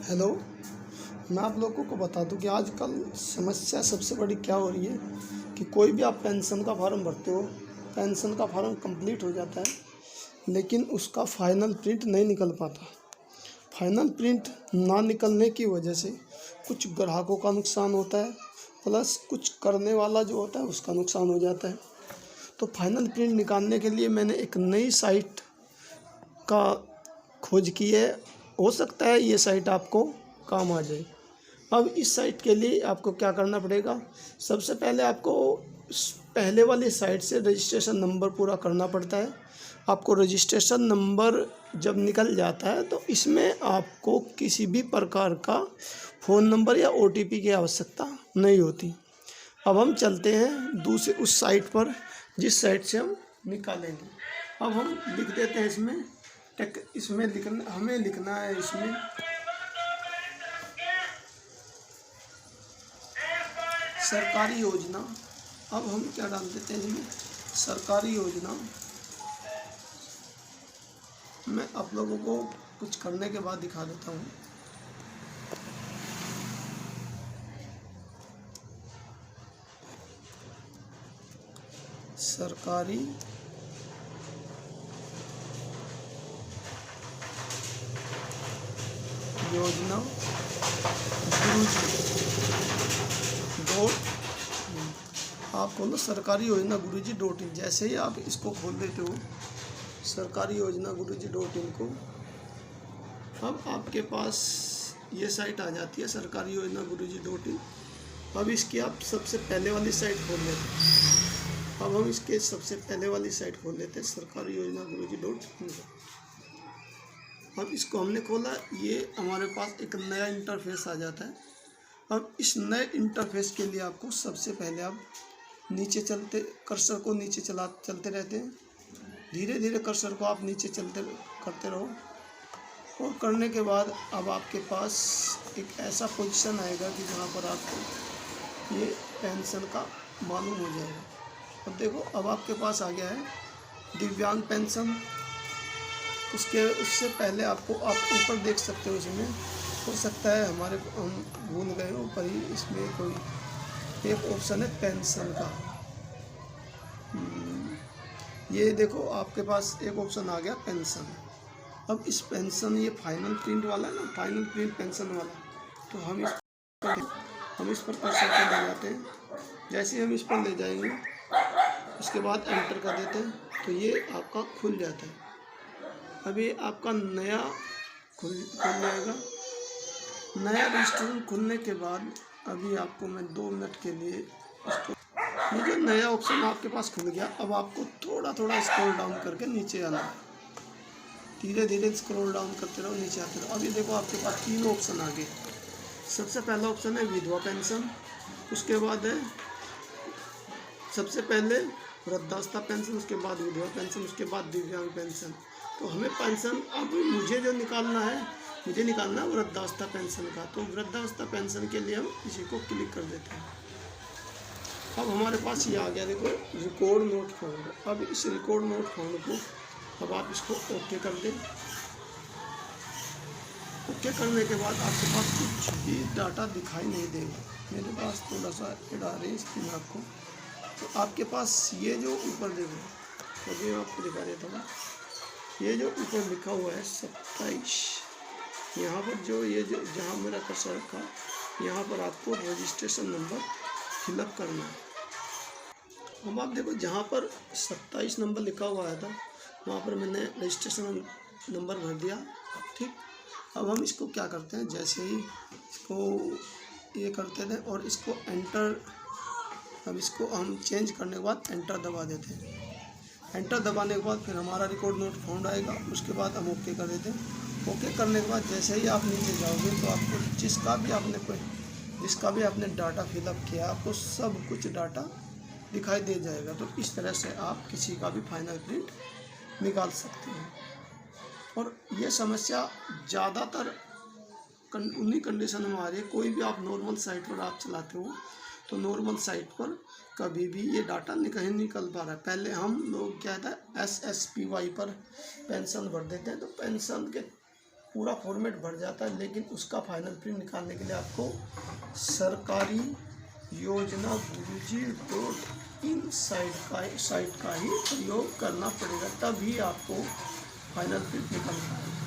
Hello. मैं आप लोगों को बता दूं कि आजकल समस्या सबसे बड़ी क्या हो रही है कि कोई भी आप पेंशन का फॉर्म भरते हो, पेंशन का फॉर्म कंप्लीट हो जाता है लेकिन उसका फाइनल प्रिंट नहीं निकल पाता। फाइनल प्रिंट ना निकलने की वजह से कुछ ग्राहकों का नुकसान होता है, प्लस कुछ करने वाला जो होता है उसका नुकसान हो जाता है। तो फाइनल प्रिंट निकालने के लिए मैंने एक नई साइट का खोज की है। हो सकता है ये साइट आपको काम आ जाए। अब इस साइट के लिए आपको क्या करना पड़ेगा, सबसे पहले आपको पहले वाली साइट से रजिस्ट्रेशन नंबर पूरा करना पड़ता है। आपको रजिस्ट्रेशन नंबर जब निकल जाता है तो इसमें आपको किसी भी प्रकार का फ़ोन नंबर या OTP की आवश्यकता नहीं होती। अब हम चलते हैं दूसरे उस साइट पर जिस साइट से हम निकालेंगे। अब हम लिख देते हैं इसमें लिखना है इसमें सरकारी योजना। अब हम क्या डाल देते हैं इसमें सरकारी योजना। मैं आप लोगों को कुछ करने के बाद दिखा देता हूँ। सरकारी योजना गुरुजी आप खोलो सरकारी योजना गुरुजी.in। जैसे ही आप इसको खोल देते हो सरकारी योजना गुरुजी.in को, अब आपके पास ये साइट आ जाती है सरकारी योजना गुरुजी.in। अब इसकी आप सबसे पहले वाली साइट खोल लेते हैं। अब हम इसके सबसे पहले वाली साइट खोल लेते हैं सरकारी योजना गुरुजी.in। अब इसको हमने खोला, ये हमारे पास एक नया इंटरफेस आ जाता है। अब इस नए इंटरफेस के लिए आपको सबसे पहले आप नीचे कर्सर को नीचे चलते रहते हैं। धीरे धीरे कर्सर को आप नीचे करते रहो और करने के बाद अब आपके पास एक ऐसा पोजीशन आएगा कि जहाँ पर आपको ये पेंशन का मालूम हो जाएगा। अब देखो, अब आपके पास आ गया है दिव्यांग पेंशन। उससे पहले आप ऊपर देख सकते हो, इसमें हो सकता है हम भूल गए हो, पर ही इसमें कोई एक ऑप्शन है पेंशन का। ये देखो आपके पास एक ऑप्शन आ गया पेंशन। अब इस पेंशन, ये फाइनल प्रिंट वाला है ना, फाइनल प्रिंट पेंशन वाला, तो हम इस पर कर्सर को ले जाते हैं। जैसे ही हम इस पर ले जाएंगे उसके बाद एंटर कर देते हैं तो ये आपका खुल जाता है। अभी आपका नया खुल जाएगा। नया रजिस्ट्रेशन खुलने के बाद अभी आपको मैं 2 मिनट के लिए इसको, ये जो नया ऑप्शन आपके पास खुल गया, अब आपको थोड़ा थोड़ा स्क्रॉल डाउन करके नीचे आना है। धीरे धीरे स्क्रॉल डाउन करते रहो, नीचे आते रहो। अभी देखो आपके पास 3 ऑप्शन आ गए। सबसे पहला ऑप्शन है विधवा पेंशन, उसके बाद है सबसे पहले वृद्धावस्था पेंशन, उसके बाद विधवा पेंशन, उसके बाद दिव्यांग पेंशन। तो हमें पेंशन, अब मुझे निकालना है वृद्धावस्था पेंशन का। तो वृद्धावस्था पेंशन के लिए हम इसी को क्लिक कर देते हैं। अब हमारे पास ये आ गया, देखो रिकॉर्ड नोट फाउंड। अब इस रिकॉर्ड नोट फाउंड को अब आप इसको ओके कर दें। ओके करने के बाद आपके पास कुछ भी डाटा दिखाई नहीं देगा। मेरे पास थोड़ा सा एड़ा रही स्क्रीन आपको, तो आपके पास ये जो ऊपर देखो, तो मैं आपको दिखा देता हूँ। ये जो ऊपर लिखा हुआ है 27, यहाँ पर जहाँ मेरा कर्सर रखा, यहाँ पर आपको रजिस्ट्रेशन नंबर फिलअप करना है। अब आप देखो, जहाँ पर 27 नंबर लिखा हुआ आया था वहाँ पर मैंने रजिस्ट्रेशन नंबर भर दिया। ठीक, अब हम इसको क्या करते हैं, जैसे ही इसको ये करते थे और इसको एंटर, अब इसको हम चेंज करने के बाद एंटर दबा देते हैं। एंटर दबाने के बाद फिर हमारा रिकॉर्ड नोट फाउंड आएगा। उसके बाद हम ओके कर देते हैं। ओके करने के बाद जैसे ही आप नीचे जाओगे तो आपको जिसका भी आपने डाटा फिलअप किया, आपको सब कुछ डाटा दिखाई दे जाएगा। तो इस तरह से आप किसी का भी फाइनल प्रिंट निकाल सकते हैं। और ये समस्या ज़्यादातर उन्हीं कंडीशन में आ रही है। कोई भी आप नॉर्मल साइट पर आप चलाते हो तो नॉर्मल साइट पर कभी भी ये डाटा नहीं निकल पा रहा है। पहले हम लोग क्या था, SSPY पर पेंशन भर देते हैं तो पेंशन के पूरा फॉर्मेट भर जाता है, लेकिन उसका फाइनल प्रिंट निकालने के लिए आपको सरकारी योजना गुरुजी .in साइट का ही प्रयोग करना पड़ेगा, तभी आपको फाइनल प्रिंट निकल पाएगा।